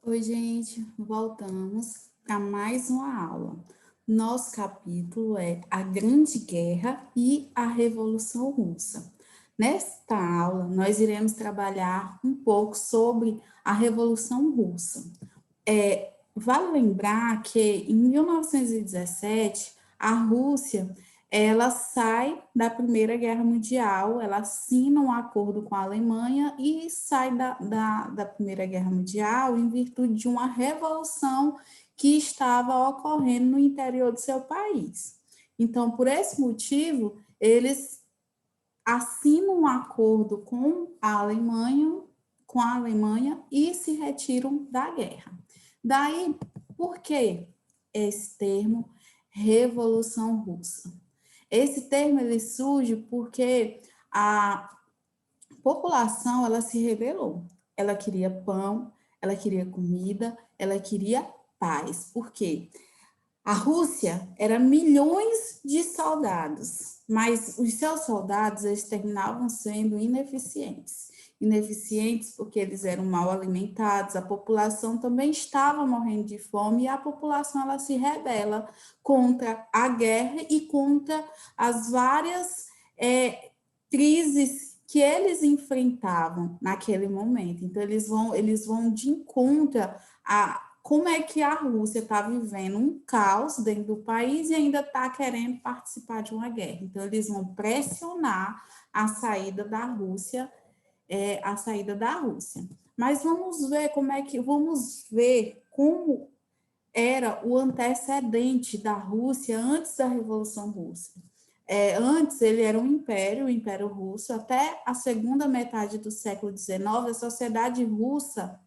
Oi, gente, voltamos para mais uma aula. Nosso capítulo é A Grande Guerra e a Revolução Russa. Nesta aula, nós iremos trabalhar um pouco sobre a Revolução Russa. Vale lembrar que em 1917, a Rússia ela sai da Primeira Guerra Mundial, ela assina um acordo com a Alemanha e sai da Primeira Guerra Mundial em virtude de uma revolução que estava ocorrendo no interior do seu país. Então, por esse motivo, eles assinam um acordo com a Alemanha e se retiram da guerra. Daí, por que esse termo Revolução Russa? Esse termo ele surge porque a população ela se rebelou. Ela queria pão, ela queria comida, ela queria paz. Por quê? A Rússia era milhões de soldados, mas os seus soldados eles terminavam sendo ineficientes. Ineficientes porque eles eram mal alimentados, a população também estava morrendo de fome e a população ela se rebela contra a guerra e contra as várias crises que eles enfrentavam naquele momento. Então eles vão de encontro a como é que a Rússia está vivendo um caos dentro do país e ainda está querendo participar de uma guerra. Então, eles vão pressionar a saída da Rússia, a saída da Rússia. Mas vamos ver como era o antecedente da Rússia antes da Revolução Russa. Antes ele era um império, o Império Russo, até a segunda metade do século XIX, a sociedade russa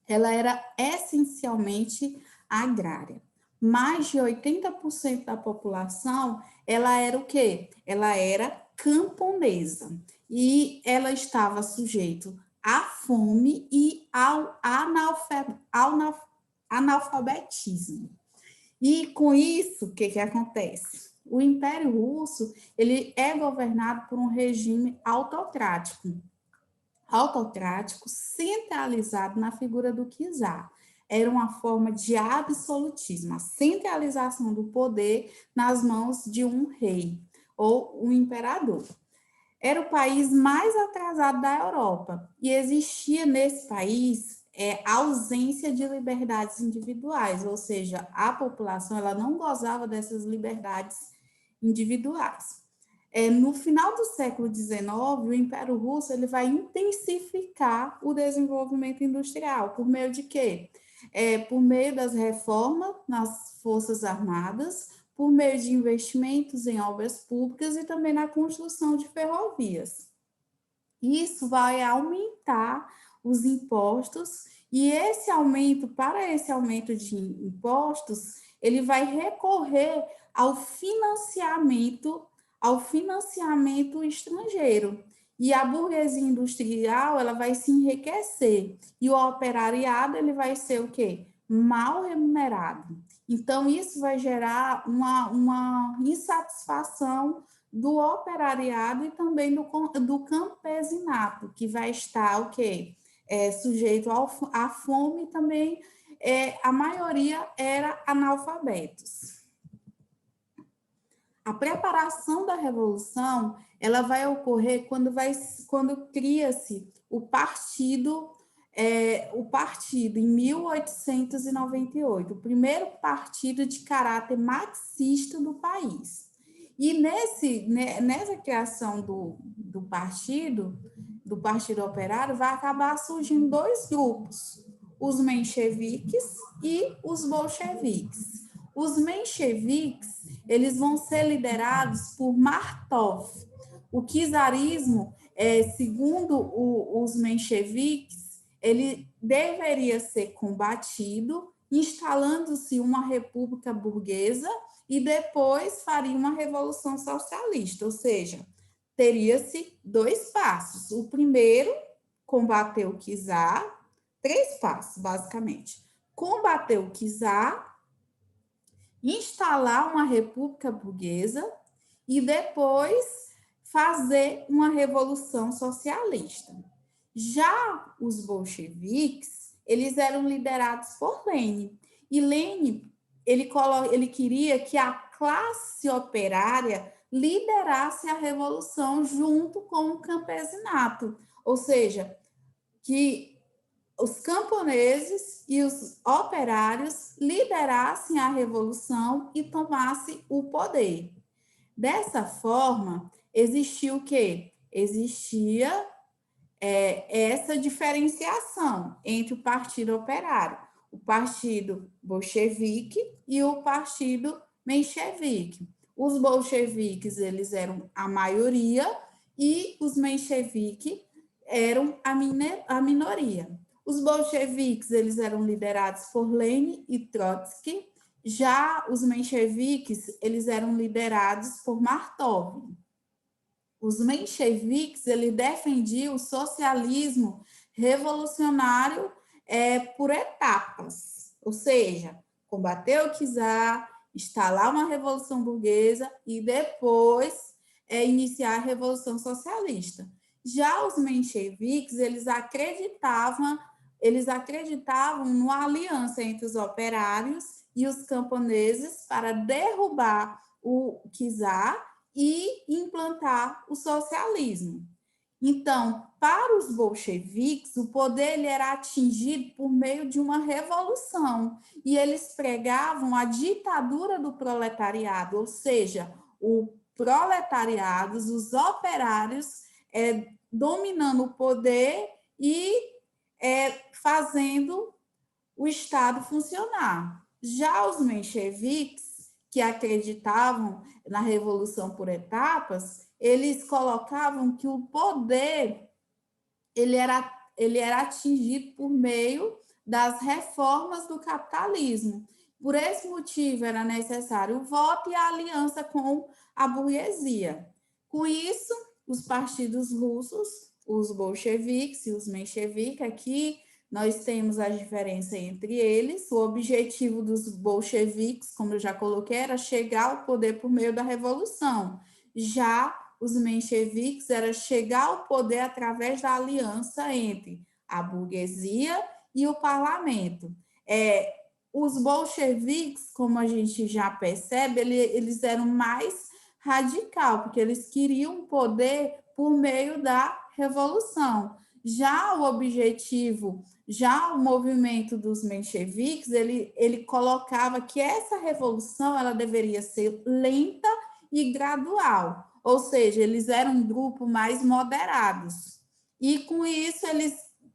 ela era essencialmente agrária. Mais de 80% da população, ela era o quê? Ela era camponesa e ela estava sujeito à fome e ao analfabetismo. E com isso, o que acontece? O Império Russo ele é governado por um regime autocrático centralizado na figura do czar. Era uma forma de absolutismo, a centralização do poder nas mãos de um rei ou um imperador. Era o país mais atrasado da Europa e existia nesse país ausência de liberdades individuais, ou seja, a população ela não gozava dessas liberdades individuais. No final do século XIX, o Império Russo ele vai intensificar o desenvolvimento industrial. Por meio de quê? Por meio das reformas nas Forças Armadas, por meio de investimentos em obras públicas e também na construção de ferrovias. Isso vai aumentar os impostos e para esse aumento de impostos, ele vai recorrer ao financiamento estrangeiro. E a burguesia industrial, ela vai se enriquecer. E o operariado, ele vai ser o quê? Mal remunerado. Então, isso vai gerar uma insatisfação do operariado e também do campesinato, que vai estar o quê? Sujeito à fome e também a maioria era analfabetos. A preparação da revolução ela vai ocorrer quando cria-se o partido em 1898, o primeiro partido de caráter marxista do país. E nessa criação do Partido Operário, vai acabar surgindo dois grupos, os mencheviques e os bolcheviques. Os mencheviques eles vão ser liderados por Martov. O czarismo, segundo os mencheviques, ele deveria ser combatido, instalando-se uma república burguesa e depois faria uma revolução socialista, ou seja, teria-se dois passos. O primeiro, combater o czar, três passos, basicamente. Combater o czar, instalar uma república burguesa e depois fazer uma revolução socialista. Já os bolcheviques, eles eram liderados por Lênin. E Lênin, ele queria que a classe operária liderasse a revolução junto com o campesinato, ou seja, que os camponeses e os operários liderassem a revolução e tomassem o poder. Dessa forma, existiu o quê? Existia essa diferenciação entre o Partido Operário, o Partido Bolchevique e o Partido Menchevique. Os bolcheviques, eles eram a maioria e os mencheviques eram a minoria. Os bolcheviques, eles eram liderados por Lenin e Trotsky, já os mencheviques, eles eram liderados por Martov. Os mencheviques, ele defendia o socialismo revolucionário por etapas, ou seja, combater o czar, instalar uma revolução burguesa e depois iniciar a revolução socialista. Já os mencheviques, eles acreditavam numa aliança entre os operários e os camponeses para derrubar o czar e implantar o socialismo. Então, para os bolcheviques, o poder ele era atingido por meio de uma revolução, e eles pregavam a ditadura do proletariado, ou seja, o proletariado, os operários dominando o poder e fazendo o Estado funcionar. Já os mencheviques, que acreditavam na revolução por etapas, eles colocavam que o poder ele era atingido por meio das reformas do capitalismo. Por esse motivo, era necessário o voto e a aliança com a burguesia. Com isso, os partidos russos, os bolcheviques e os mencheviques, aqui nós temos a diferença entre eles. O objetivo dos bolcheviques, como eu já coloquei, era chegar ao poder por meio da revolução. Já os mencheviques era chegar ao poder através da aliança entre a burguesia e o parlamento. Os bolcheviques, como a gente já percebe, eles eram mais radical, porque eles queriam poder por meio da revolução. Já o movimento dos mencheviques, ele colocava que essa revolução ela deveria ser lenta e gradual, ou seja, eles eram um grupo mais moderados. E com isso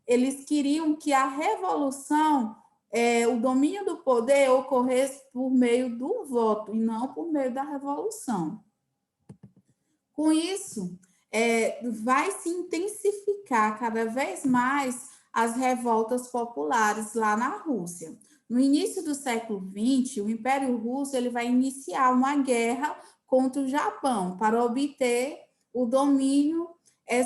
eles queriam que a revolução, o domínio do poder ocorresse por meio do voto e não por meio da revolução. Com isso, vai se intensificar cada vez mais as revoltas populares lá na Rússia. No início do século XX, o Império Russo ele vai iniciar uma guerra contra o Japão para obter o domínio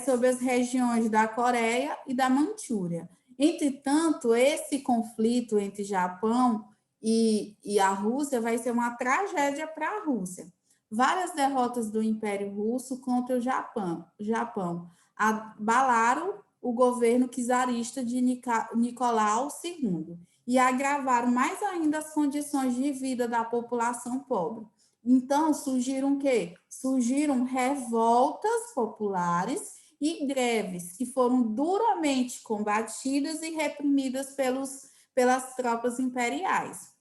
sobre as regiões da Coreia e da Manchúria. Entretanto, esse conflito entre Japão e a Rússia vai ser uma tragédia para a Rússia. Várias derrotas do Império Russo contra o Japão abalaram o governo czarista de Nicolau II e agravaram mais ainda as condições de vida da população pobre. Então, surgiram o quê? Surgiram revoltas populares e greves que foram duramente combatidas e reprimidas pelas tropas imperiais.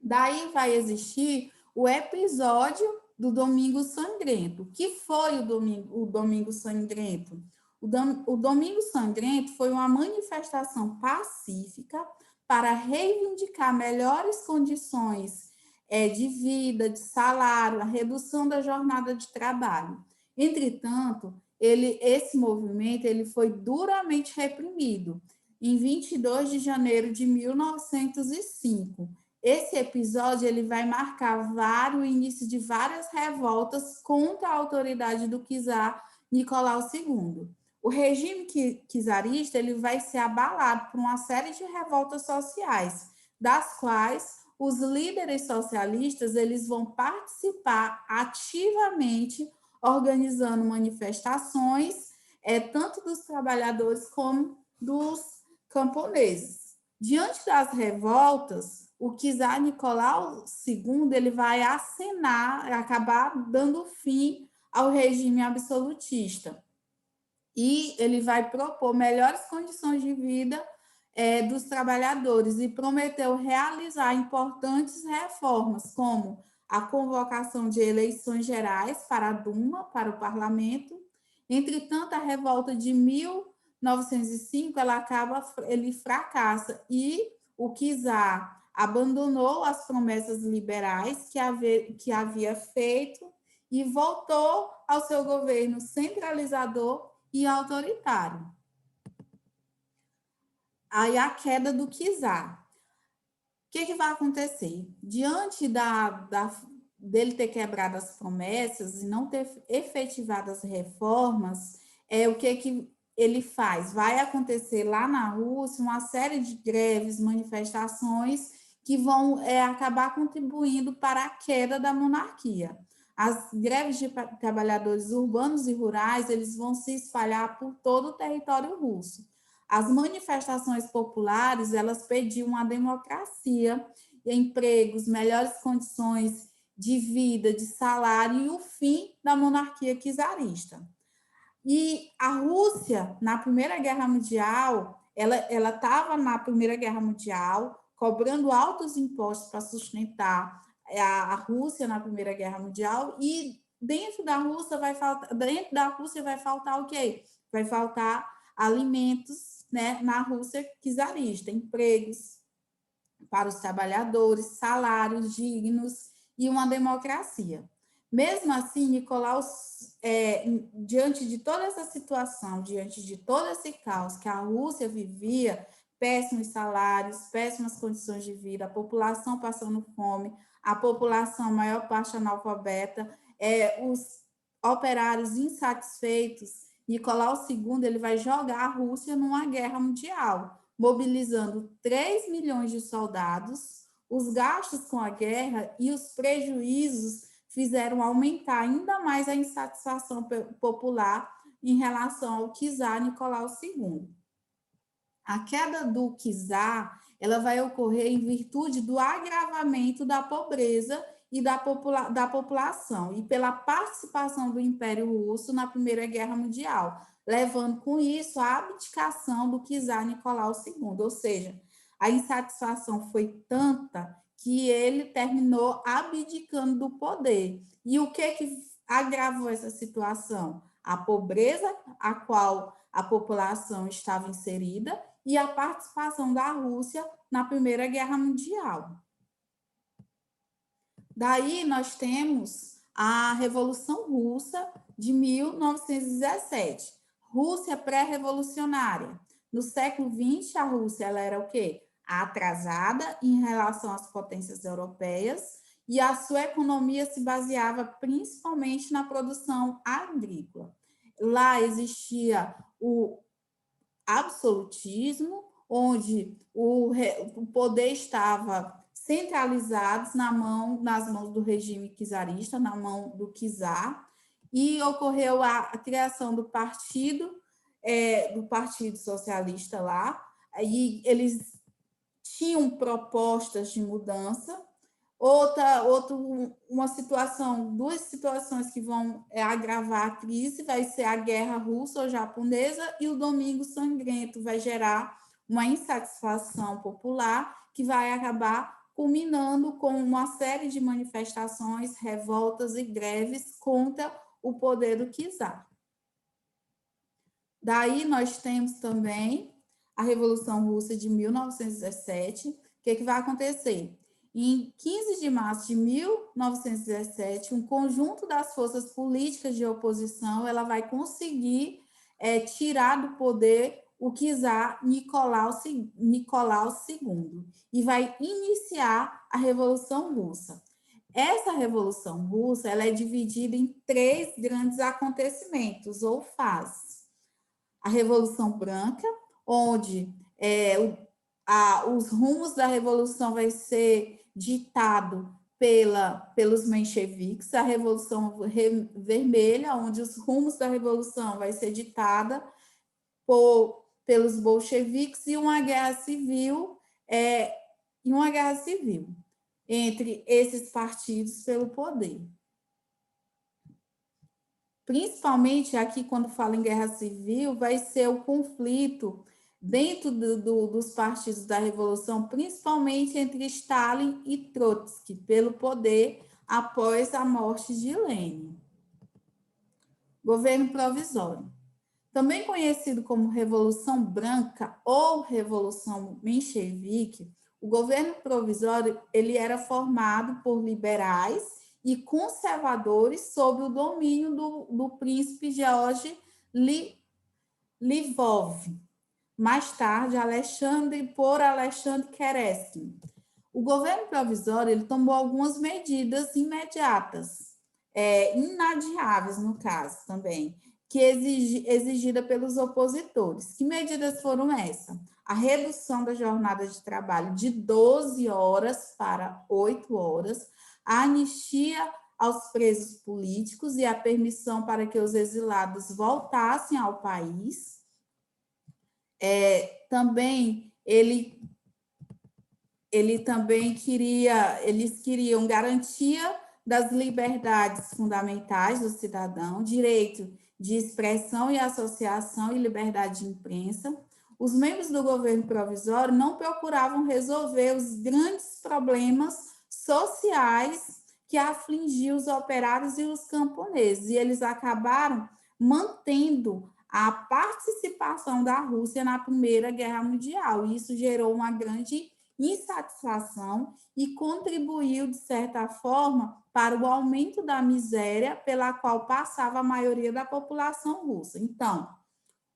Daí vai existir o episódio do Domingo Sangrento. O que foi o Domingo Sangrento? O Domingo Sangrento foi uma manifestação pacífica para reivindicar melhores condições de vida, de salário, a redução da jornada de trabalho. Entretanto, esse movimento ele foi duramente reprimido em 22 de janeiro de 1905. Esse episódio ele vai marcar o início de várias revoltas contra a autoridade do czar Nicolau II. O regime czarista ele vai ser abalado por uma série de revoltas sociais, das quais os líderes socialistas eles vão participar ativamente, organizando manifestações, tanto dos trabalhadores como dos camponeses. Diante das revoltas, o czar Nicolau II ele vai acenar, acabar dando fim ao regime absolutista. E ele vai propor melhores condições de vida dos trabalhadores e prometeu realizar importantes reformas, como a convocação de eleições gerais para a Duma, para o parlamento. Entretanto, a revolta de 1905 ele fracassa e o czar abandonou as promessas liberais que havia feito e voltou ao seu governo centralizador e autoritário. Aí a queda do czar. O que vai acontecer? Diante dele ter quebrado as promessas e não ter efetivado as reformas, o que ele faz? Vai acontecer lá na Rússia uma série de greves, manifestações que vão acabar contribuindo para a queda da monarquia. As greves de trabalhadores urbanos e rurais, eles vão se espalhar por todo o território russo. As manifestações populares, elas pediam a democracia, empregos, melhores condições de vida, de salário e o fim da monarquia czarista. E a Rússia, na Primeira Guerra Mundial, ela estava na Primeira Guerra Mundial, cobrando altos impostos para sustentar a Rússia na Primeira Guerra Mundial, e dentro da Rússia vai faltar o quê? Vai faltar alimentos, né, na Rússia czarista, empregos para os trabalhadores, salários dignos e uma democracia. Mesmo assim, Nicolau, diante de toda essa situação, diante de todo esse caos que a Rússia vivia, péssimos salários, péssimas condições de vida, a população passando fome, a população, maior parte analfabeta, os operários insatisfeitos, Nicolau II ele vai jogar a Rússia numa guerra mundial, mobilizando 3 milhões de soldados. Os gastos com a guerra e os prejuízos fizeram aumentar ainda mais a insatisfação popular em relação ao czar Nicolau II. A queda do czar ela vai ocorrer em virtude do agravamento da pobreza e da população e pela participação do Império Russo na Primeira Guerra Mundial, levando com isso à abdicação do czar Nicolau II, ou seja, a insatisfação foi tanta que ele terminou abdicando do poder. E o que agravou essa situação? A pobreza a qual a população estava inserida e a participação da Rússia na Primeira Guerra Mundial. Daí nós temos a Revolução Russa de 1917, Rússia pré-revolucionária. No século XX, a Rússia ela era o quê? Atrasada em relação às potências europeias e a sua economia se baseava principalmente na produção agrícola. Lá existia o absolutismo, onde o poder estava centralizado nas mãos do regime czarista, na mão do czar, e ocorreu a criação do Partido Socialista lá, e eles tinham propostas de mudança. Duas situações que vão agravar a crise vai ser a guerra russo-japonesa e o Domingo Sangrento vai gerar uma insatisfação popular que vai acabar culminando com uma série de manifestações, revoltas e greves contra o poder do czar. Daí nós temos também a Revolução Russa de 1917. O que vai acontecer? Em 15 de março de 1917, um conjunto das forças políticas de oposição ela vai conseguir tirar do poder o czar Nicolau II e vai iniciar a Revolução Russa. Essa Revolução Russa ela é dividida em 3 grandes acontecimentos ou fases. A Revolução Branca, onde os rumos da Revolução vai ser ditado pelos mencheviques, a Revolução Vermelha, onde os rumos da Revolução vai ser ditada pelos bolcheviques, e uma guerra civil em uma guerra civil entre esses partidos pelo poder. Principalmente aqui, quando fala em guerra civil, vai ser o conflito dentro dos partidos da Revolução, principalmente entre Stalin e Trotsky, pelo poder após a morte de Lenin. Governo provisório. Também conhecido como Revolução Branca ou Revolução Menchevique, o governo provisório ele era formado por liberais e conservadores sob o domínio do príncipe George Lvov, mais tarde Alexandre Kereskin. O governo provisório ele tomou algumas medidas imediatas, inadiáveis no caso também, que exigida pelos opositores. Que medidas foram essas? A redução da jornada de trabalho de 12 horas para 8 horas, a anistia aos presos políticos e a permissão para que os exilados voltassem ao país. Também eles queriam garantia das liberdades fundamentais do cidadão, direito de expressão e associação e liberdade de imprensa. Os membros do governo provisório não procuravam resolver os grandes problemas sociais que afligiam os operários e os camponeses, e eles acabaram mantendo a participação da Rússia na Primeira Guerra Mundial. E isso gerou uma grande insatisfação e contribuiu, de certa forma, para o aumento da miséria pela qual passava a maioria da população russa. Então,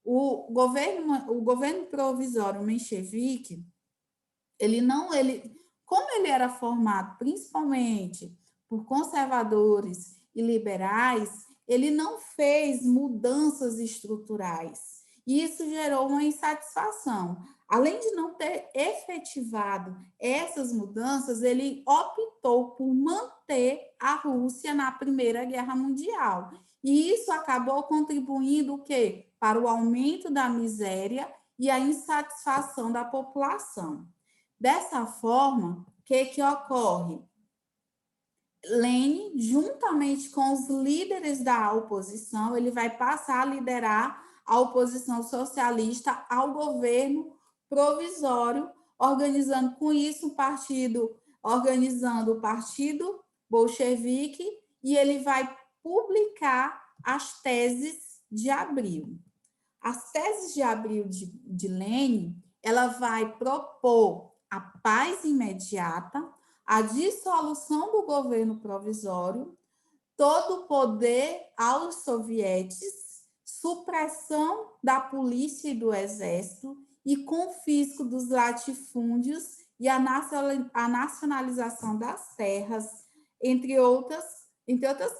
o governo provisório menchevique, como ele era formado principalmente por conservadores e liberais, ele não fez mudanças estruturais. E isso gerou uma insatisfação. Além de não ter efetivado essas mudanças, ele optou por manter a Rússia na Primeira Guerra Mundial. E isso acabou contribuindo o quê? Para o aumento da miséria e a insatisfação da população. Dessa forma, o que ocorre? Lenin, juntamente com os líderes da oposição, ele vai passar a liderar a oposição socialista ao governo provisório, organizando com isso o partido bolchevique, e ele vai publicar as teses de Abril. As teses de Abril de Lenin, ela vai propor a paz imediata, a dissolução do governo provisório, todo o poder aos sovietes, supressão da polícia e do exército e confisco dos latifúndios e a nacionalização das terras, entre outras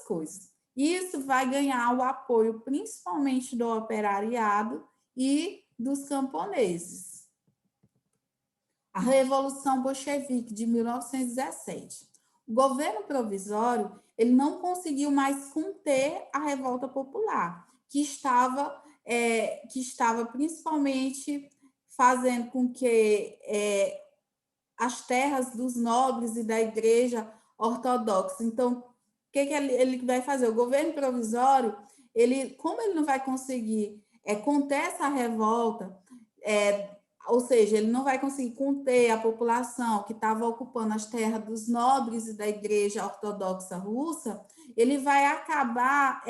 coisas. Isso vai ganhar o apoio principalmente do operariado e dos camponeses. A Revolução Bolchevique de 1917. O governo provisório ele não conseguiu mais conter a revolta popular, que estava principalmente fazendo com que as terras dos nobres e da igreja ortodoxa. Então, o que ele vai fazer? O governo provisório, como ele não vai conseguir conter essa revolta, ou seja, ele não vai conseguir conter a população que estava ocupando as terras dos nobres e da igreja ortodoxa russa, ele vai acabar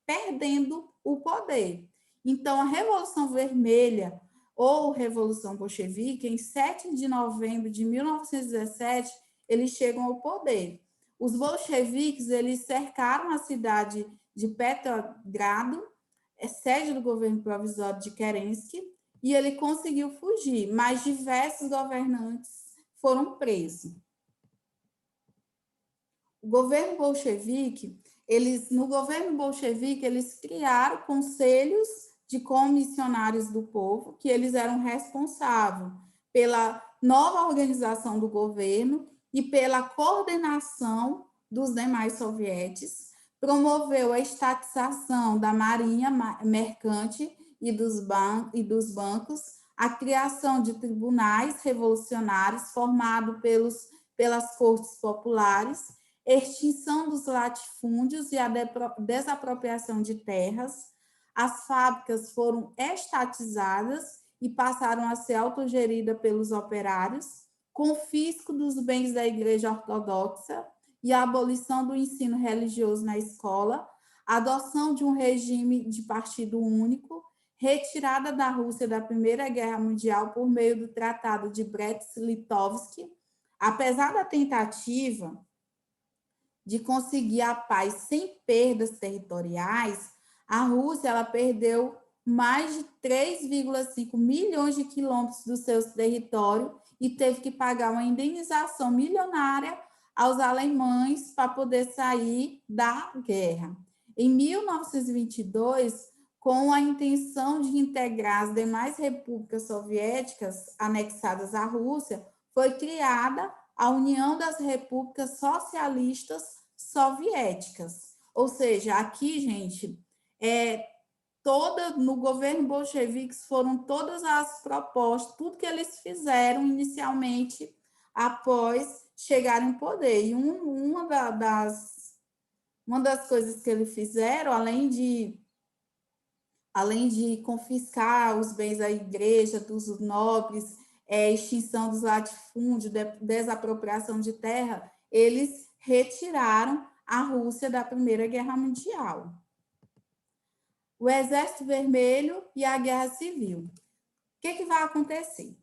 perdendo o poder. Então, a Revolução Vermelha, ou Revolução Bolchevique, em 7 de novembro de 1917, eles chegam ao poder. Os bolcheviques, eles cercaram a cidade de Petrogrado, sede do governo provisório de Kerensky, e ele conseguiu fugir, mas diversos governantes foram presos. O governo bolchevique, no governo bolchevique, eles criaram conselhos de comissionários do povo, que eles eram responsáveis pela nova organização do governo e pela coordenação dos demais sovietes, promoveu a estatização da marinha mercante e dos bancos, a criação de tribunais revolucionários formados pelas cortes populares, extinção dos latifúndios e a desapropriação de terras. As fábricas foram estatizadas e passaram a ser autogeridas pelos operários, confisco dos bens da Igreja Ortodoxa e a abolição do ensino religioso na escola, adoção de um regime de partido único, retirada da Rússia da Primeira Guerra Mundial por meio do Tratado de Brest-Litovsk. Apesar da tentativa de conseguir a paz sem perdas territoriais, a Rússia ela perdeu mais de 3,5 milhões de quilômetros do seu território e teve que pagar uma indenização milionária aos alemães para poder sair da guerra. Em 1922, com a intenção de integrar as demais repúblicas soviéticas anexadas à Rússia, foi criada a União das Repúblicas Socialistas Soviéticas. Ou seja, aqui, gente, no governo bolchevique foram todas as propostas, tudo que eles fizeram inicialmente após chegarem ao poder. E uma das coisas que eles fizeram, além de confiscar os bens da igreja, dos nobres, extinção dos latifúndios, desapropriação de terra, eles retiraram a Rússia da Primeira Guerra Mundial. O Exército Vermelho e a Guerra Civil. O que vai acontecer?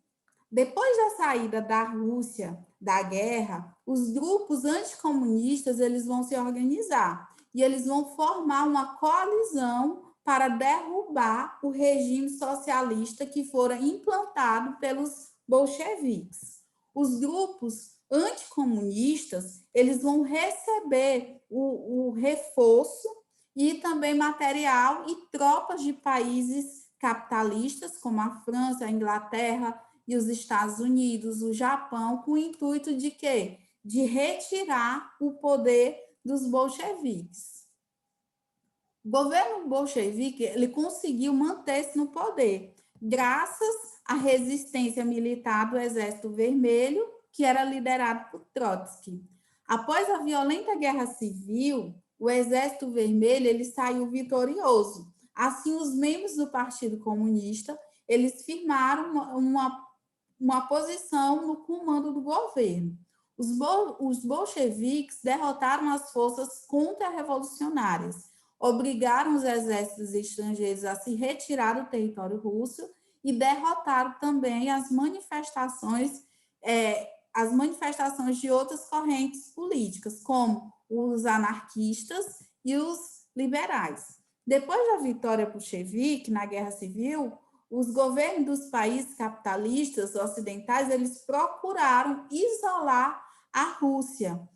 Depois da saída da Rússia da guerra, os grupos anticomunistas eles vão se organizar e eles vão formar uma coalizão para derrubar o regime socialista que fora implantado pelos bolcheviques. Os grupos anticomunistas eles vão receber o reforço e também material e tropas de países capitalistas, como a França, a Inglaterra e os Estados Unidos, o Japão, com o intuito de quê? De retirar o poder dos bolcheviques. O governo bolchevique ele conseguiu manter-se no poder, graças à resistência militar do Exército Vermelho, que era liderado por Trotsky. Após a violenta Guerra Civil, o Exército Vermelho ele saiu vitorioso. Assim, os membros do Partido Comunista eles firmaram uma posição no comando do governo. Os bolcheviques derrotaram as forças contra-revolucionárias, obrigaram os exércitos estrangeiros a se retirar do território russo e derrotaram também as manifestações de outras correntes políticas, como os anarquistas e os liberais. Depois da vitória bolchevique na Guerra Civil, os governos dos países capitalistas ocidentais eles procuraram isolar a Rússia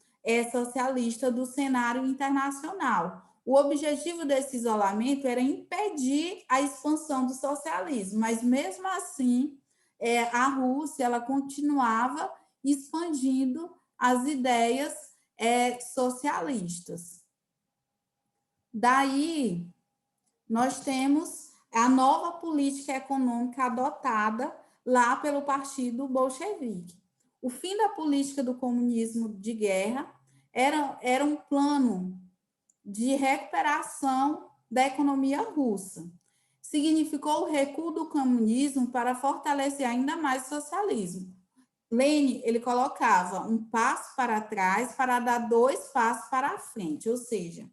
socialista do cenário internacional. O objetivo desse isolamento era impedir a expansão do socialismo, mas mesmo assim a Rússia ela continuava expandindo as ideias socialistas. Daí, nós temos a nova política econômica adotada lá pelo Partido Bolchevique. O fim da política do comunismo de guerra era um plano de recuperação da economia russa. Significou o recuo do comunismo para fortalecer ainda mais o socialismo. Lenin, ele colocava um passo para trás para dar 2 passos para a frente, ou seja,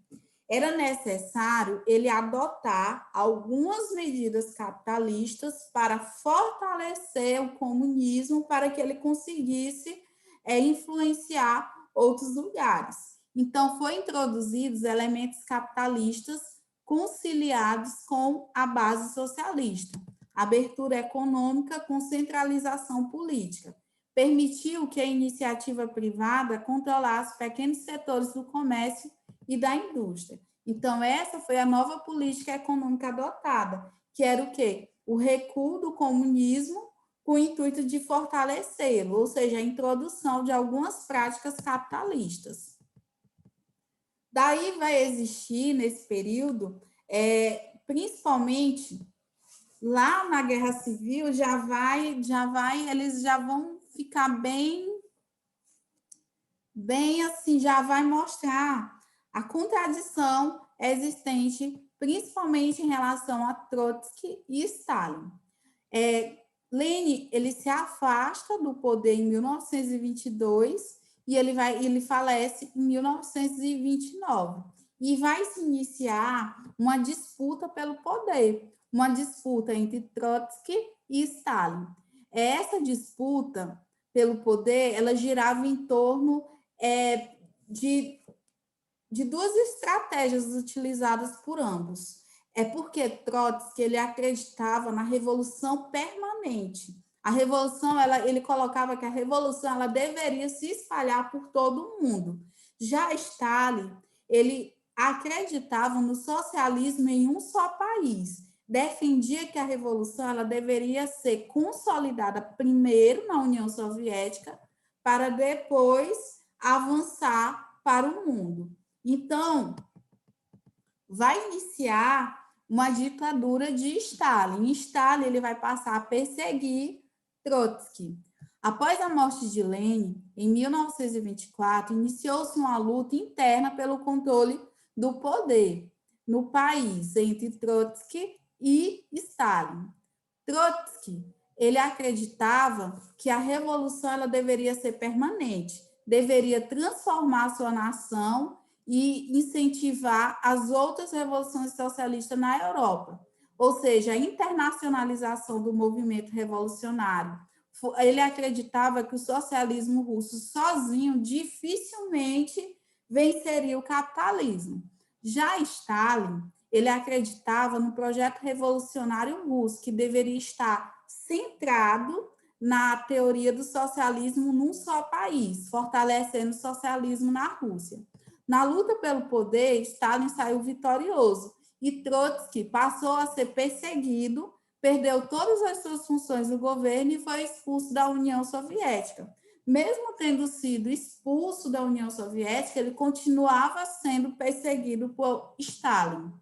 era necessário ele adotar algumas medidas capitalistas para fortalecer o comunismo para que ele conseguisse influenciar outros lugares. Então, foram introduzidos elementos capitalistas conciliados com a base socialista. Abertura econômica com centralização política. Permitiu que a iniciativa privada controlasse pequenos setores do comércio e da indústria. Então, essa foi a nova política econômica adotada, que era o quê? O recuo do comunismo com o intuito de fortalecê-lo, ou seja, a introdução de algumas práticas capitalistas. Daí vai existir, nesse período, principalmente lá na Guerra Civil eles já vão ficar bem assim, já vai mostrar a contradição existente, principalmente em relação a Trotsky e Stalin. Lenin, ele se afasta do poder em 1922 e ele falece em 1929. E vai se iniciar uma disputa pelo poder, uma disputa entre Trotsky e Stalin. Essa disputa pelo poder, ela girava em torno de duas estratégias utilizadas por ambos. É porque Trotsky ele acreditava na revolução permanente. A revolução, ele colocava que a revolução ela deveria se espalhar por todo o mundo. Já Stalin, ele acreditava no socialismo em um só país. Defendia que a revolução ela deveria ser consolidada primeiro na União Soviética para depois avançar para o mundo. Então, vai iniciar uma ditadura de Stalin. Stalin ele vai passar a perseguir Trotsky. Após a morte de Lenin, em 1924, iniciou-se uma luta interna pelo controle do poder no país entre Trotsky e Stalin. Trotsky ele acreditava que a revolução ela deveria ser permanente, deveria transformar sua nação e incentivar as outras revoluções socialistas na Europa. Ou seja, a internacionalização do movimento revolucionário. Ele acreditava que o socialismo russo sozinho dificilmente venceria o capitalismo. Já Stalin, ele acreditava no projeto revolucionário russo, que deveria estar centrado na teoria do socialismo num só país, fortalecendo o socialismo na Rússia. Na luta pelo poder, Stalin saiu vitorioso e Trotsky passou a ser perseguido, perdeu todas as suas funções no governo e foi expulso da União Soviética. Mesmo tendo sido expulso da União Soviética, ele continuava sendo perseguido por Stalin.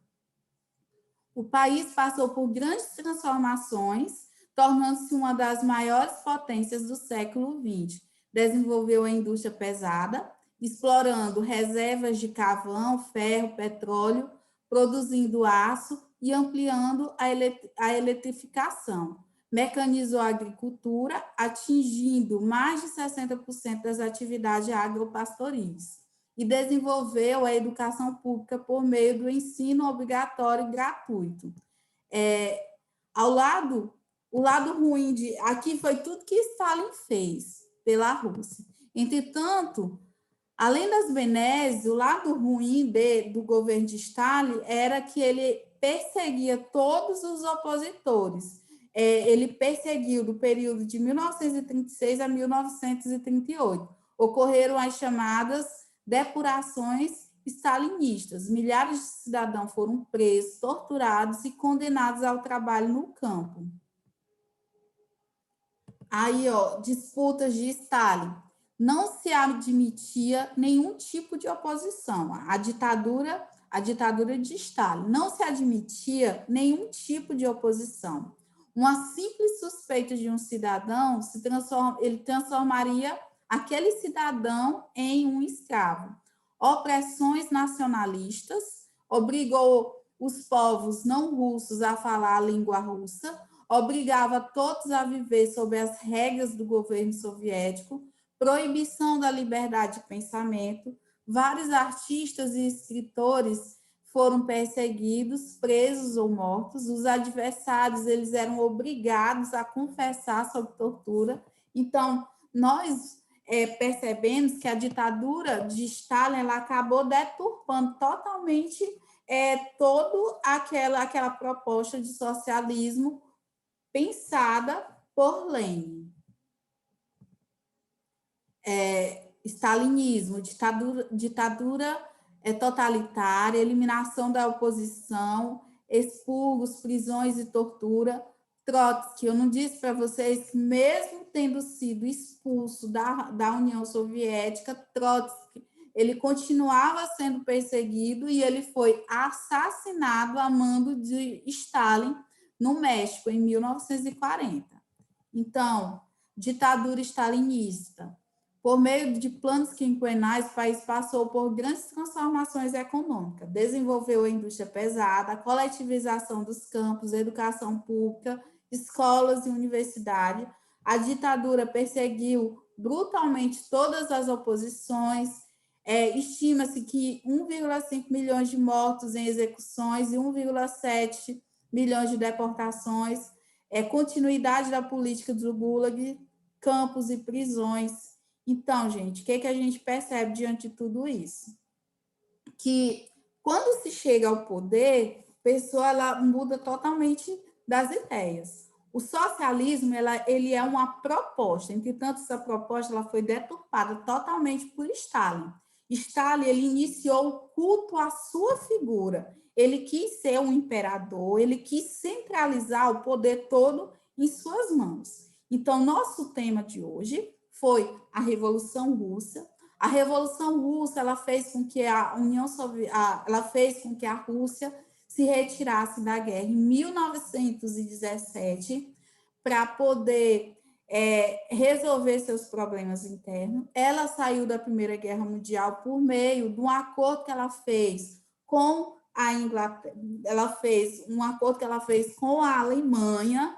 O país passou por grandes transformações, tornando-se uma das maiores potências do século XX. Desenvolveu a indústria pesada, explorando reservas de carvão, ferro, petróleo, produzindo aço e ampliando a eletrificação. Mecanizou a agricultura, atingindo mais de 60% das atividades agropastoris. E desenvolveu a educação pública por meio do ensino obrigatório e gratuito. O lado ruim aqui foi tudo que Stalin fez pela Rússia. Entretanto, além das benesses, o lado ruim do governo de Stalin era que ele perseguia todos os opositores. Ele perseguiu do período de 1936 a 1938. Ocorreram as chamadas depurações stalinistas. Milhares de cidadãos foram presos, torturados e condenados ao trabalho no campo. Aí, disputas de Stalin. Não se admitia nenhum tipo de oposição. A ditadura de Stalin. Não se admitia nenhum tipo de oposição. Uma simples suspeita de um cidadão ele transformaria aquele cidadão em um escravo. Opressões nacionalistas, obrigou os povos não russos a falar a língua russa, obrigava todos a viver sob as regras do governo soviético, proibição da liberdade de pensamento, vários artistas e escritores foram perseguidos, presos ou mortos, os adversários eles eram obrigados a confessar sob tortura. Então, nós percebemos que a ditadura de Stalin ela acabou deturpando totalmente toda aquela proposta de socialismo pensada por Lenin. Stalinismo, ditadura totalitária, eliminação da oposição, expurgos, prisões e tortura. Trotsky, eu não disse para vocês que mesmo tendo sido expulso da União Soviética, Trotsky, ele continuava sendo perseguido e ele foi assassinado a mando de Stalin, no México, em 1940. Então, ditadura stalinista. Por meio de planos quinquenais, o país passou por grandes transformações econômicas, desenvolveu a indústria pesada, a coletivização dos campos, a educação pública, escolas e universidades. A ditadura perseguiu brutalmente todas as oposições. Estima-se que 1,5 milhões de mortos em execuções e 1,7 milhões de deportações. Continuidade da política do Gulag, campos e prisões. Então, gente, o que a gente percebe diante de tudo isso? Que quando se chega ao poder, a pessoa ela muda totalmente das ideias. O socialismo ele é uma proposta, entretanto, essa proposta ela foi deturpada totalmente por Stalin. Stalin ele iniciou o culto à sua figura. Ele quis ser um imperador, ele quis centralizar o poder todo em suas mãos. Então, nosso tema de hoje foi a Revolução Russa. A Revolução Russa ela fez com que a União Soviética, ela fez com que a Rússia se retirasse da guerra em 1917 para poder resolver seus problemas internos. Ela saiu da Primeira Guerra Mundial por meio de um acordo que ela fez com a Inglaterra, ela fez um acordo que ela fez com a Alemanha,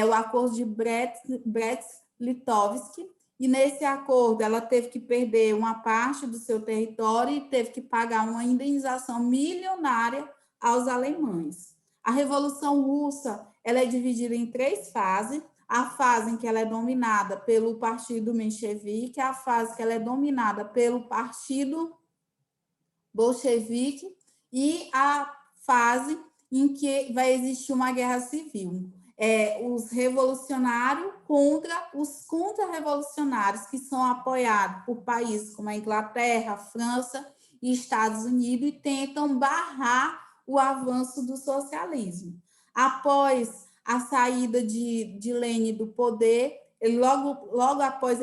o acordo de Brest-Litovsk, e nesse acordo ela teve que perder uma parte do seu território e teve que pagar uma indenização milionária aos alemães. A Revolução Russa ela é dividida em 3 fases. A fase em que ela é dominada pelo Partido Menchevique, a fase que ela é dominada pelo Partido Bolchevique e a fase em que vai existir uma guerra civil. Os revolucionários contra os contra-revolucionários, que são apoiados por países como a Inglaterra, a França e Estados Unidos, e tentam barrar o avanço do socialismo. Após a saída de Lenin do poder, ele logo após,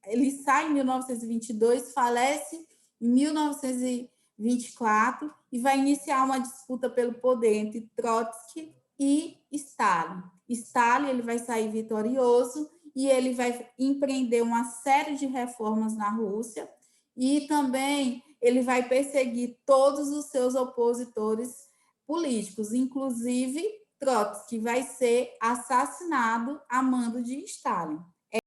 ele sai em 1922, falece em 1924, e vai iniciar uma disputa pelo poder entre Trotsky e Stalin. Stalin ele vai sair vitorioso e ele vai empreender uma série de reformas na Rússia e também ele vai perseguir todos os seus opositores políticos, inclusive Trotsky vai ser assassinado a mando de Stalin.